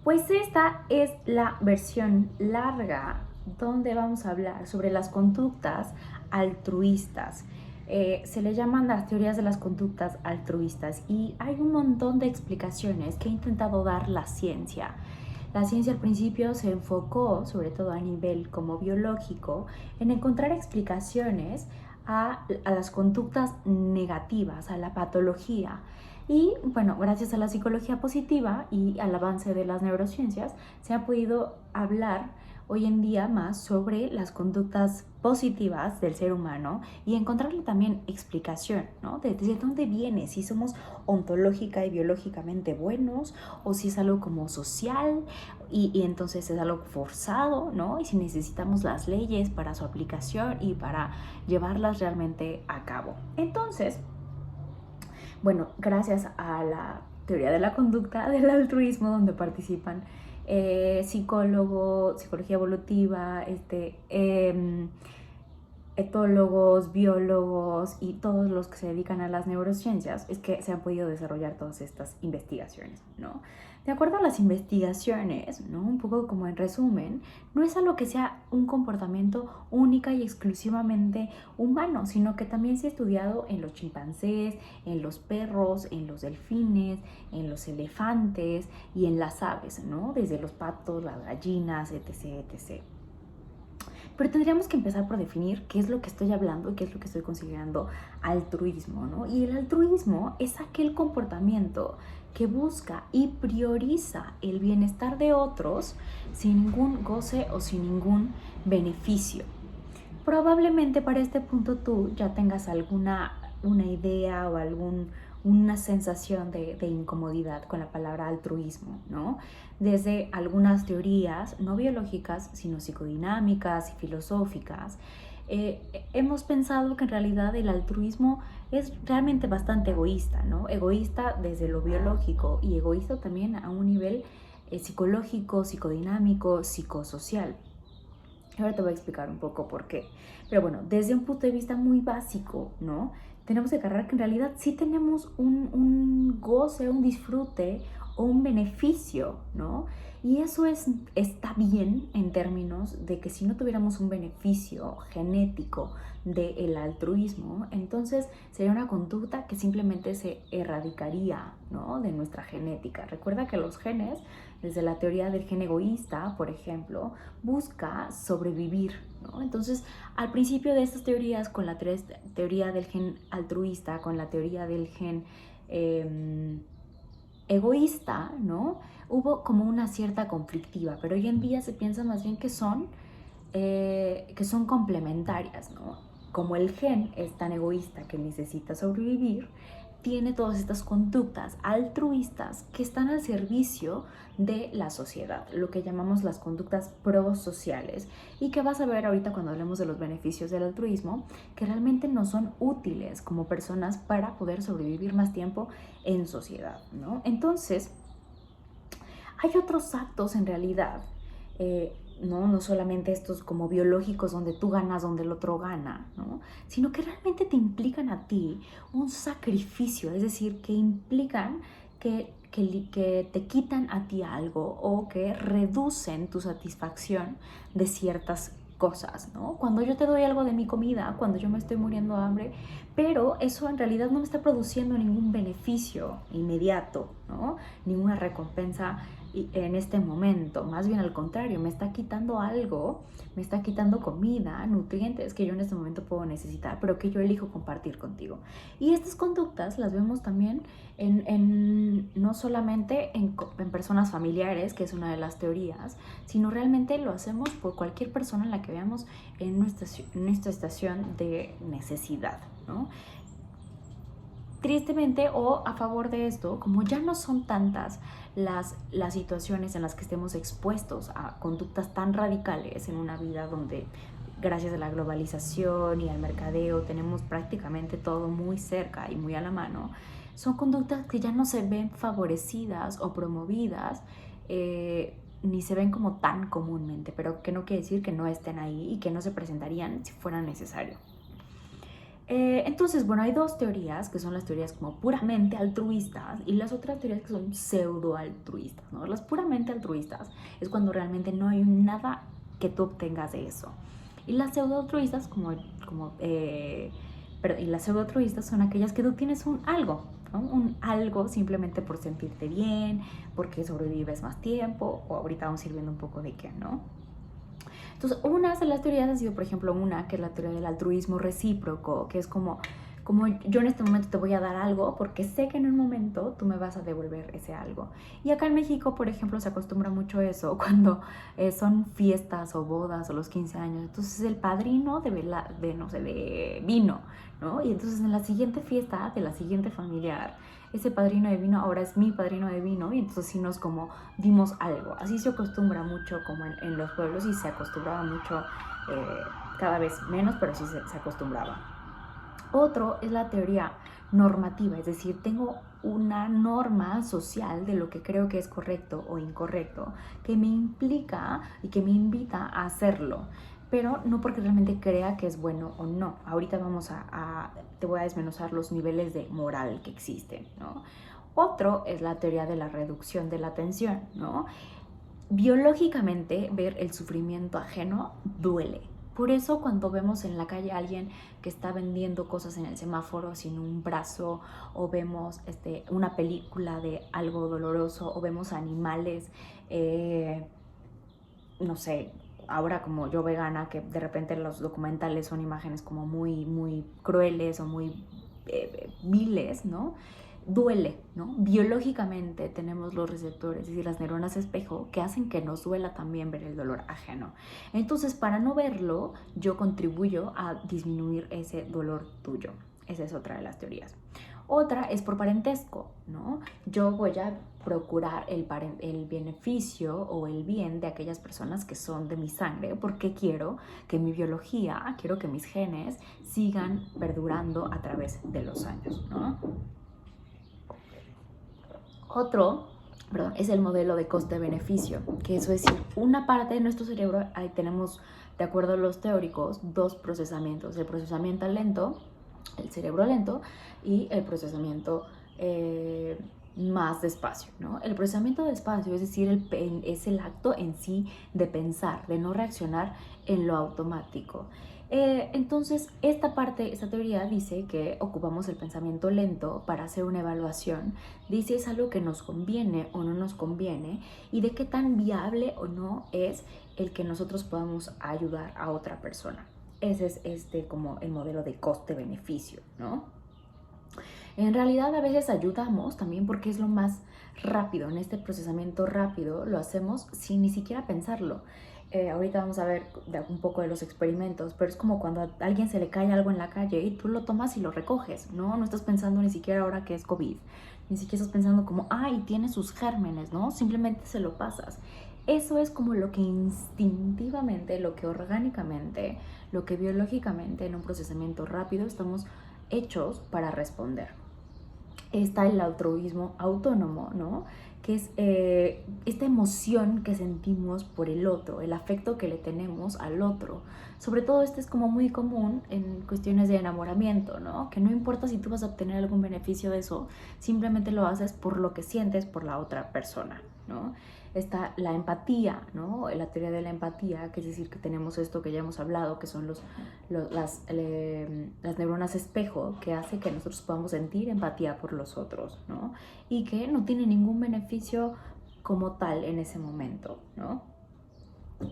Pues esta es la versión larga donde vamos a hablar sobre las conductas altruistas. Se le llaman las teorías de las conductas altruistas y hay un montón de explicaciones que ha intentado dar la ciencia. La ciencia al principio se enfocó, sobre todo a nivel como biológico, en encontrar explicaciones a las conductas negativas, a la patología. Y bueno, gracias a la psicología positiva y al avance de las neurociencias, se ha podido hablar hoy en día más sobre las conductas positivas del ser humano y encontrarle también explicación, ¿no? Desde dónde viene, si somos ontológica y biológicamente buenos o si es algo como social y entonces es algo forzado, ¿no? Y si necesitamos las leyes para su aplicación y para llevarlas realmente a cabo. Entonces, bueno, gracias a la teoría de la conducta del altruismo, donde participan psicólogos, psicología evolutiva, etólogos, biólogos y todos los que se dedican a las neurociencias, es que se han podido desarrollar todas estas investigaciones, ¿no? De acuerdo a las investigaciones, ¿no? Un poco como en resumen, no es algo que sea un comportamiento única y exclusivamente humano, sino que también se ha estudiado en los chimpancés, en los perros, en los delfines, en los elefantes y en las aves, ¿no? Desde los patos, las gallinas, etc, etc. Pero tendríamos que empezar por definir qué es lo que estoy hablando y qué es lo que estoy considerando altruismo, ¿no? Y el altruismo es aquel comportamiento que busca y prioriza el bienestar de otros sin ningún goce o sin ningún beneficio. Probablemente para este punto tú ya tengas una idea o una sensación de incomodidad con la palabra altruismo, ¿no? Desde algunas teorías no biológicas, sino psicodinámicas y filosóficas, hemos pensado que en realidad el altruismo es realmente bastante egoísta, ¿no? Egoísta desde lo biológico y egoísta también a un nivel psicológico, psicodinámico, psicosocial. Ahora te voy a explicar un poco por qué. Pero bueno, desde un punto de vista muy básico, ¿no? Tenemos que agarrar que en realidad sí tenemos un goce, un disfrute o un beneficio, ¿no? Y eso está bien en términos de que si no tuviéramos un beneficio genético del altruismo, entonces sería una conducta que simplemente se erradicaría, ¿no? De nuestra genética. Recuerda que los genes, desde la teoría del gen egoísta, por ejemplo, busca sobrevivir, ¿no? Entonces, al principio de estas teorías, con la teoría del gen altruista, con la teoría del gen egoísta, ¿no? Hubo como una cierta conflictiva, pero hoy en día se piensa más bien que son complementarias, ¿no? Como el gen es tan egoísta que necesita sobrevivir, tiene todas estas conductas altruistas que están al servicio de la sociedad, lo que llamamos las conductas prosociales, y que vas a ver ahorita cuando hablemos de los beneficios del altruismo, que realmente no son útiles como personas para poder sobrevivir más tiempo en sociedad, ¿no? Entonces, hay otros actos en realidad, no solamente estos como biológicos donde tú ganas, donde el otro gana, ¿no? Sino que realmente te implican a ti un sacrificio, es decir, que implican que te quitan a ti algo o que reducen tu satisfacción de ciertas cosas, ¿no? Cuando yo te doy algo de mi comida, cuando yo me estoy muriendo de hambre, pero eso en realidad no me está produciendo ningún beneficio inmediato, ¿no? Ninguna recompensa en este momento, más bien al contrario, me está quitando algo, me está quitando comida, nutrientes que yo en este momento puedo necesitar, pero que yo elijo compartir contigo. Y estas conductas las vemos también no solamente en personas familiares, que es una de las teorías, sino realmente lo hacemos por cualquier persona en la que veamos en nuestra estación de necesidad, ¿no? Tristemente o a favor de esto, como ya no son tantas las situaciones en las que estemos expuestos a conductas tan radicales en una vida donde gracias a la globalización y al mercadeo tenemos prácticamente todo muy cerca y muy a la mano, son conductas que ya no se ven favorecidas o promovidas, ni se ven como tan comúnmente, pero que no quiere decir que no estén ahí y que no se presentarían si fuera necesario. Entonces, bueno, hay dos teorías, que son las teorías como puramente altruistas y las otras teorías que son pseudo altruistas, ¿no? Las puramente altruistas es cuando realmente no hay nada que tú obtengas de eso. Y las pseudo altruistas, y las pseudo altruistas son aquellas que tú tienes un algo, ¿no? Un algo simplemente por sentirte bien, porque sobrevives más tiempo, o ahorita vamos a ir viendo un poco de qué, ¿no? Entonces, unas de las teorías han sido, por ejemplo, una que es la teoría del altruismo recíproco, que es como yo en este momento te voy a dar algo porque sé que en un momento tú me vas a devolver ese algo. Y acá en México, por ejemplo, se acostumbra mucho eso cuando son fiestas o bodas o los 15 años. Entonces el padrino no sé, de vino, ¿no? Y entonces en la siguiente fiesta de la siguiente familiar, ese padrino de vino ahora es mi padrino de vino y entonces sí nos como dimos algo. Así se acostumbra mucho como en los pueblos y se acostumbraba mucho, cada vez menos, pero sí se acostumbraba. Otro es la teoría normativa, es decir, tengo una norma social de lo que creo que es correcto o incorrecto, que me implica y que me invita a hacerlo, pero no porque realmente crea que es bueno o no. Ahorita te voy a desmenuzar los niveles de moral que existen, ¿no? Otro es la teoría de la reducción de la atención, ¿no? Biológicamente, ver el sufrimiento ajeno duele. Por eso cuando vemos en la calle a alguien que está vendiendo cosas en el semáforo sin un brazo, o vemos una película de algo doloroso, o vemos animales, no sé, ahora como yo vegana, que de repente los documentales son imágenes como muy, muy crueles o muy viles, ¿no? Duele, ¿no? Biológicamente tenemos los receptores, es decir, las neuronas espejo, que hacen que nos duela también ver el dolor ajeno. Entonces, para no verlo, yo contribuyo a disminuir ese dolor tuyo. Esa es otra de las teorías. Otra es por parentesco, ¿no? Yo voy a procurar el beneficio o el bien de aquellas personas que son de mi sangre, porque quiero que mi biología, quiero que mis genes sigan perdurando a través de los años, ¿no? Otro, perdón, es el modelo de coste-beneficio, que eso es decir, una parte de nuestro cerebro, ahí tenemos, de acuerdo a los teóricos, dos procesamientos: el procesamiento lento, el cerebro lento, y el procesamiento más despacio, ¿no? El procesamiento despacio, es decir, es el acto en sí de pensar, de no reaccionar en lo automático. Entonces, esta teoría dice que ocupamos el pensamiento lento para hacer una evaluación de si es algo que nos conviene o no nos conviene y de qué tan viable o no es el que nosotros podamos ayudar a otra persona. Ese es como el modelo de coste-beneficio, ¿no? En realidad a veces ayudamos también porque es lo más rápido. En este procesamiento rápido lo hacemos sin ni siquiera pensarlo. Ahorita vamos a ver un poco de los experimentos, pero es como cuando a alguien se le cae algo en la calle y tú lo tomas y lo recoges, ¿no? No estás pensando ni siquiera ahora que es COVID, ni siquiera estás pensando como, ay, tiene sus gérmenes, ¿no? Simplemente se lo pasas. Eso es como lo que instintivamente, lo que orgánicamente, lo que biológicamente en un procesamiento rápido estamos hechos para responder. Está el altruismo autónomo, ¿no? Que es esta emoción que sentimos por el otro, el afecto que le tenemos al otro. Sobre todo este es como muy común en cuestiones de enamoramiento, ¿no? Que no importa si tú vas a obtener algún beneficio de eso, simplemente lo haces por lo que sientes por la otra persona, ¿no? Está la empatía, ¿no? La teoría de la empatía, que es decir, que tenemos esto que ya hemos hablado, que son las neuronas espejo, que hace que nosotros podamos sentir empatía por los otros, ¿no? Y que no tiene ningún beneficio como tal en ese momento, ¿no?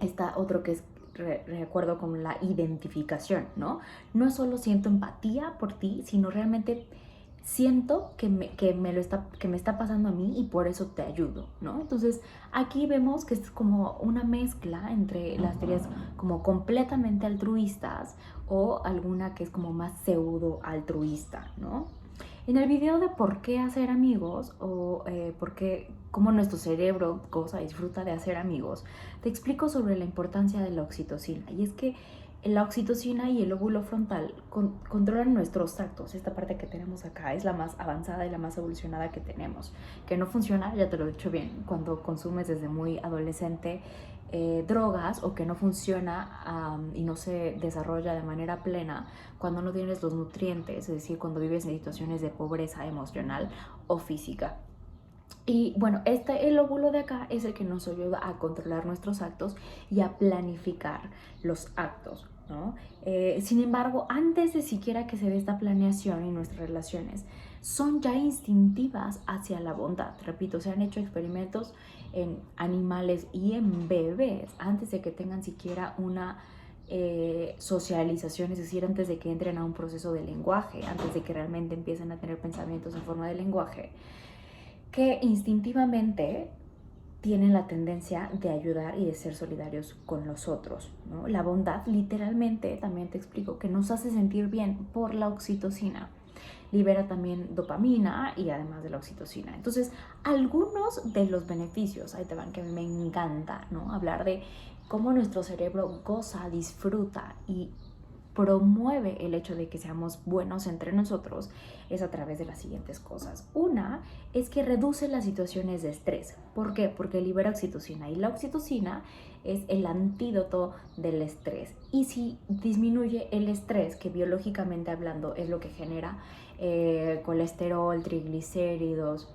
Está otro que es recuerdo con la identificación, ¿no? No solo siento empatía por ti, sino realmente siento que me está pasando a mí y por eso te ayudo, ¿no? Entonces aquí vemos que es como una mezcla entre las teorías como completamente altruistas o alguna que es como más pseudo altruista, ¿no? En el video de por qué hacer amigos o cómo nuestro cerebro goza y disfruta de hacer amigos, te explico sobre la importancia de la oxitocina. Y es que la oxitocina y el lóbulo frontal controlan nuestros tactos. Esta parte que tenemos acá es la más avanzada y la más evolucionada que tenemos. Que no funciona, ya te lo he dicho bien, cuando consumes desde muy adolescente drogas o que no funciona y no se desarrolla de manera plena cuando no tienes los nutrientes, es decir, cuando vives en situaciones de pobreza emocional o física. Y bueno, el óvulo de acá es el que nos ayuda a controlar nuestros actos y a planificar los actos, ¿no? Sin embargo, antes de siquiera que se dé esta planeación en nuestras relaciones, son ya instintivas hacia la bondad. Repito, se han hecho experimentos en animales y en bebés antes de que tengan siquiera una socialización, es decir, antes de que entren a un proceso de lenguaje, antes de que realmente empiecen a tener pensamientos en forma de lenguaje, que instintivamente tienen la tendencia de ayudar y de ser solidarios con los otros, ¿no? La bondad, literalmente, también te explico, que nos hace sentir bien por la oxitocina. Libera también dopamina y además de la oxitocina. Entonces, algunos de los beneficios, ahí te van, que me encanta, ¿no? Hablar de cómo nuestro cerebro goza, disfruta y promueve el hecho de que seamos buenos entre nosotros es a través de las siguientes cosas. Una es que reduce las situaciones de estrés. ¿Por qué? Porque libera oxitocina y la oxitocina es el antídoto del estrés. Y si disminuye el estrés, que biológicamente hablando es lo que genera colesterol, triglicéridos,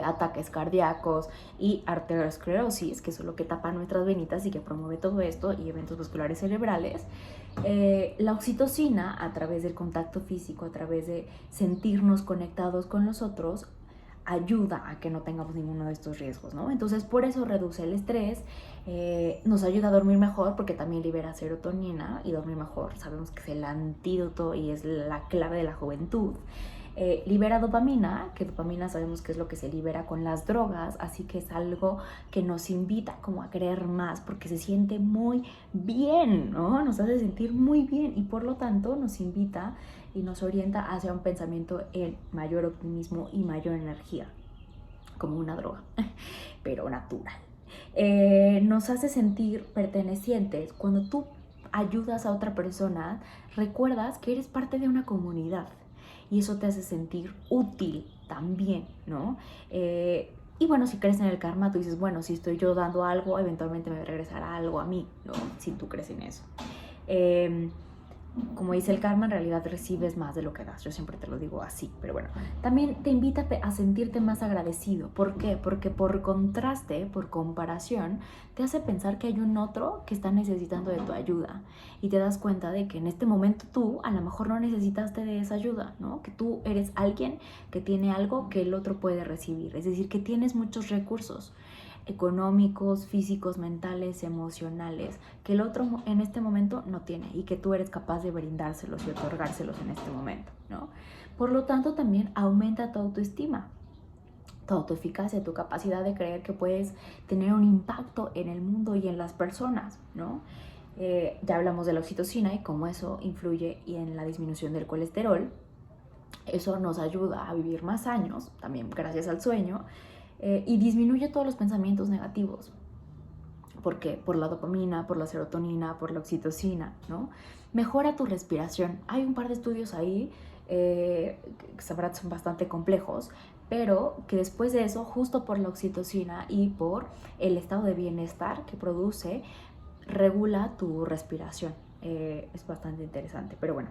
ataques cardíacos y arteriosclerosis, que es lo que tapa nuestras venitas y que promueve todo esto, y eventos vasculares cerebrales, la oxitocina, a través del contacto físico, a través de sentirnos conectados con los otros, ayuda a que no tengamos ninguno de estos riesgos, ¿no? Entonces, por eso reduce el estrés, nos ayuda a dormir mejor porque también libera serotonina, y dormir mejor sabemos que es el antídoto y es la clave de la juventud. Libera dopamina, que dopamina sabemos que es lo que se libera con las drogas, así que es algo que nos invita como a querer más porque se siente muy bien, ¿no? Nos hace sentir muy bien y por lo tanto nos invita y nos orienta hacia un pensamiento en mayor optimismo y mayor energía, como una droga, pero natural. Nos hace sentir pertenecientes. Cuando tú ayudas a otra persona, recuerdas que eres parte de una comunidad y eso te hace sentir útil también, ¿no? Y bueno, si crees en el karma, tú dices, bueno, si estoy yo dando algo, eventualmente me regresará algo a mí, ¿no? Si tú crees en eso. Como dice el karma, en realidad recibes más de lo que das. Yo siempre te lo digo así, pero bueno. También te invita a sentirte más agradecido. ¿Por qué? Porque por contraste, por comparación, te hace pensar que hay un otro que está necesitando de tu ayuda. Y te das cuenta de que en este momento tú a lo mejor no necesitaste de esa ayuda, ¿no? Que tú eres alguien que tiene algo que el otro puede recibir. Es decir, que tienes muchos recursos económicos, físicos, mentales, emocionales, que el otro en este momento no tiene y que tú eres capaz de brindárselos y otorgárselos en este momento, ¿no? Por lo tanto, también aumenta tu autoestima, tu autoeficacia, tu capacidad de creer que puedes tener un impacto en el mundo y en las personas, ¿no? Ya hablamos de la oxitocina y cómo eso influye en la disminución del colesterol. Eso nos ayuda a vivir más años, también gracias al sueño, y disminuye todos los pensamientos negativos. ¿Por qué? Por la dopamina, por la serotonina, por la oxitocina, ¿no? Mejora tu respiración. Hay un par de estudios ahí, que sabrás son bastante complejos, pero que después de eso, justo por la oxitocina y por el estado de bienestar que produce, regula tu respiración. Es bastante interesante, pero bueno.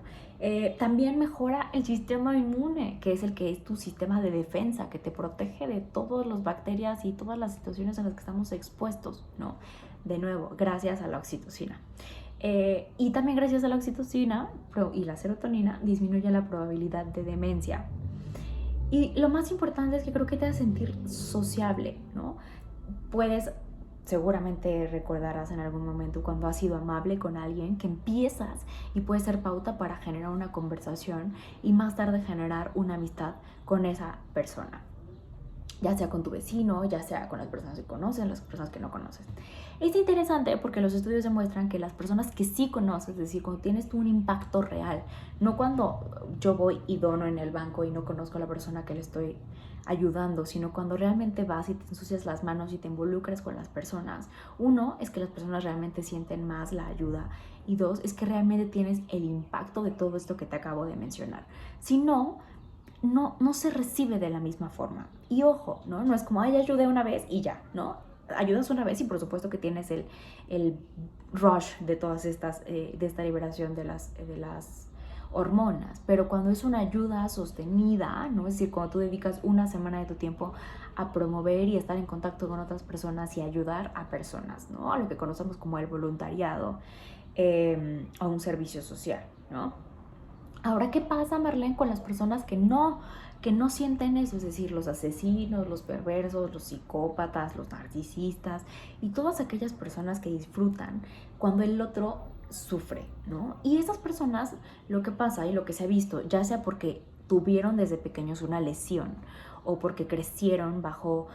También mejora el sistema inmune, que es el que es tu sistema de defensa, que te protege de todas las bacterias y todas las situaciones en las que estamos expuestos, ¿no? De nuevo, gracias a la oxitocina. Y también gracias a la oxitocina y la serotonina disminuye la probabilidad de demencia. Y lo más importante es que creo que te hace sentir sociable, ¿no? Puedes seguramente recordarás en algún momento cuando has sido amable con alguien, que empiezas y puede ser pauta para generar una conversación y más tarde generar una amistad con esa persona, ya sea con tu vecino, ya sea con las personas que conoces, las personas que no conoces. Es interesante porque los estudios demuestran que las personas que sí conoces, es decir, cuando tienes tú un impacto real, no cuando yo voy y dono en el banco y no conozco a la persona que le estoy ayudando, sino cuando realmente vas y te ensucias las manos y te involucras con las personas. Uno, es que las personas realmente sienten más la ayuda, y dos, es que realmente tienes el impacto de todo esto que te acabo de mencionar. Si no, no se recibe de la misma forma. Y ojo, ¿no? No es como, ay, ayudé una vez y ya, ¿no? ayudas una vez y por supuesto que tienes el rush de todas estas, de esta liberación de las hormonas, pero cuando es una ayuda sostenida, ¿no? Es decir, cuando tú dedicas una semana de tu tiempo a promover y estar en contacto con otras personas y ayudar a personas, ¿no? A lo que conocemos como el voluntariado, a un servicio social, ¿no? Ahora, ¿qué pasa, Marlene, con las personas que no sienten eso? Es decir, los asesinos, los perversos, los psicópatas, los narcisistas y todas aquellas personas que disfrutan cuando el otro sufre, ¿no? Y estas personas, lo que pasa y lo que se ha visto, ya sea porque tuvieron desde pequeños una lesión o porque crecieron bajo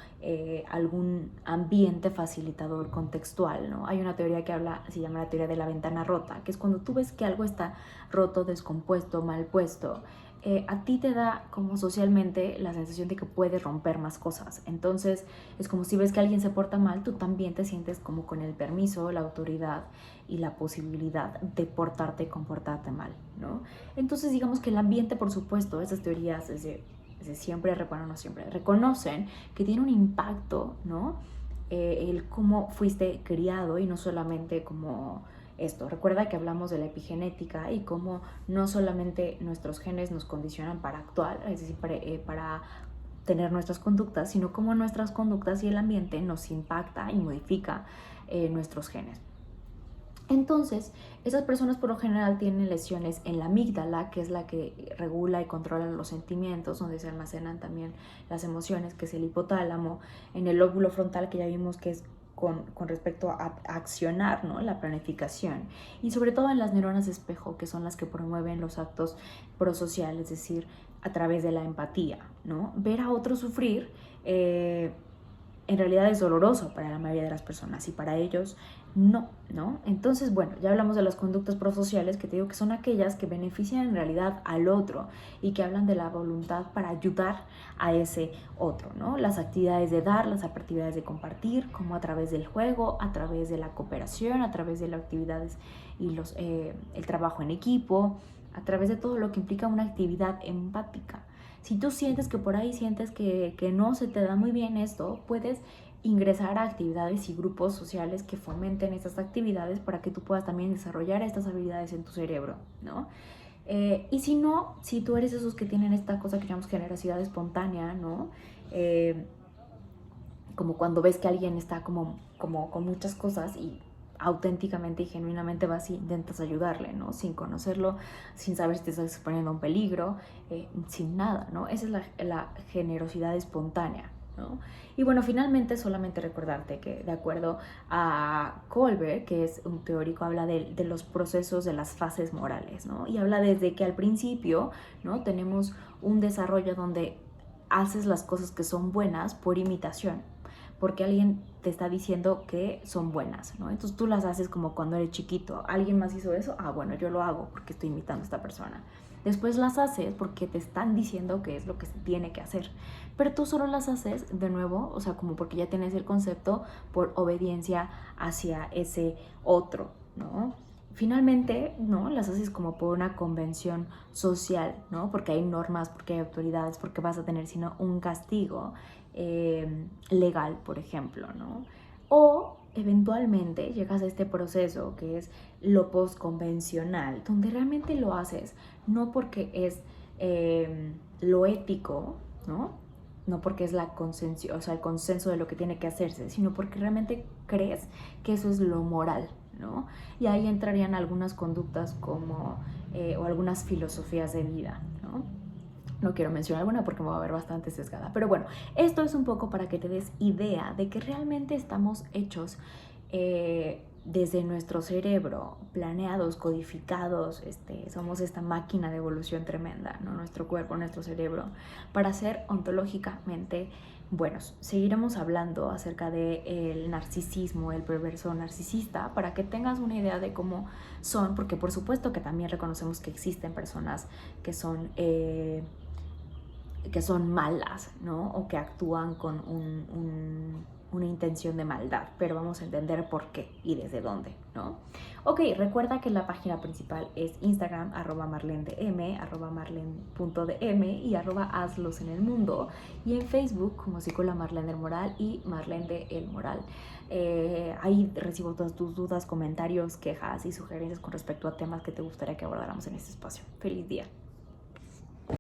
algún ambiente facilitador contextual, ¿no? Hay una teoría que habla, se llama la teoría de la ventana rota, que es cuando tú ves que algo está roto, descompuesto, mal puesto, a ti te da como socialmente la sensación de que puedes romper más cosas. Entonces es como si ves que alguien se porta mal, tú también te sientes como con el permiso, la autoridad y la posibilidad de portarte y comportarte mal, ¿no? Entonces digamos que el ambiente, por supuesto, esas teorías desde siempre, bueno, no siempre, reconocen que tiene un impacto, ¿no? El cómo fuiste criado y no solamente como esto. Recuerda que hablamos de la epigenética y cómo no solamente nuestros genes nos condicionan para actuar, es decir, para tener nuestras conductas, sino cómo nuestras conductas y el ambiente nos impacta y modifica nuestros genes. Entonces, esas personas por lo general tienen lesiones en la amígdala, que es la que regula y controla los sentimientos, donde se almacenan también las emociones, que es el hipotálamo, en el lóbulo frontal, que ya vimos que es con respecto a accionar, ¿no? La planificación, y sobre todo en las neuronas espejo, que son las que promueven los actos prosociales, es decir, a través de la empatía, ¿no? Ver a otro sufrir en realidad es doloroso para la mayoría de las personas y para ellos no, ¿no? Entonces, bueno, ya hablamos de las conductas prosociales, que te digo que son aquellas que benefician en realidad al otro y que hablan de la voluntad para ayudar a ese otro, ¿no? Las actividades de dar, las actividades de compartir, como a través del juego, a través de la cooperación, a través de las actividades y el trabajo en equipo, a través de todo lo que implica una actividad empática. Si tú sientes que por ahí sientes que no se te da muy bien esto, puedes ingresar a actividades y grupos sociales que fomenten estas actividades para que tú puedas también desarrollar estas habilidades en tu cerebro, ¿no? Y si no, si tú eres esos que tienen esta cosa que llamamos generosidad espontánea, ¿no? Como cuando ves que alguien está como con muchas cosas y auténticamente y genuinamente vas y intentas ayudarle, ¿no? Sin conocerlo, sin saber si te estás exponiendo a un peligro, sin nada, ¿no? Esa es la generosidad espontánea, ¿no? Y bueno, finalmente solamente recordarte que de acuerdo a Kohlberg, que es un teórico, habla de los procesos de las fases morales, ¿no? Y habla desde que al principio, ¿no? Tenemos un desarrollo donde haces las cosas que son buenas por imitación, porque alguien te está diciendo que son buenas, ¿no? Entonces tú las haces como cuando eres chiquito. ¿Alguien más hizo eso? Ah, bueno, yo lo hago porque estoy imitando a esta persona. Después las haces porque te están diciendo que es lo que se tiene que hacer. Pero tú solo las haces de nuevo, o sea, como porque ya tienes el concepto, por obediencia hacia ese otro, ¿no? Finalmente, ¿no? Las haces como por una convención social, ¿no? Porque hay normas, porque hay autoridades, porque vas a tener sino un castigo legal, por ejemplo, ¿no? O eventualmente llegas a este proceso que es lo postconvencional, donde realmente lo haces no porque es lo ético, ¿no? No porque es o sea, el consenso de lo que tiene que hacerse, sino porque realmente crees que eso es lo moral, ¿no? Y ahí entrarían algunas conductas como, o algunas filosofías de vida, ¿no? No quiero mencionar alguna porque me va a ver bastante sesgada. Pero bueno, esto es un poco para que te des idea de que realmente estamos hechos desde nuestro cerebro, planeados, codificados, somos esta máquina de evolución tremenda, ¿no? Nuestro cuerpo, nuestro cerebro, para ser ontológicamente buenos. Seguiremos hablando acerca del narcisismo, el perverso narcisista, para que tengas una idea de cómo son, porque por supuesto que también reconocemos que existen personas que son malas, ¿no? O que actúan con una intención de maldad, pero vamos a entender por qué y desde dónde, ¿no? Ok, recuerda que la página principal es Instagram, @marlendm, @marlen.dm y @hazlos en el mundo, y en Facebook como psicóloga Marlene del Moral y Marlene del Moral. Ahí recibo todas tus dudas, comentarios, quejas y sugerencias con respecto a temas que te gustaría que abordáramos en este espacio. ¡Feliz día!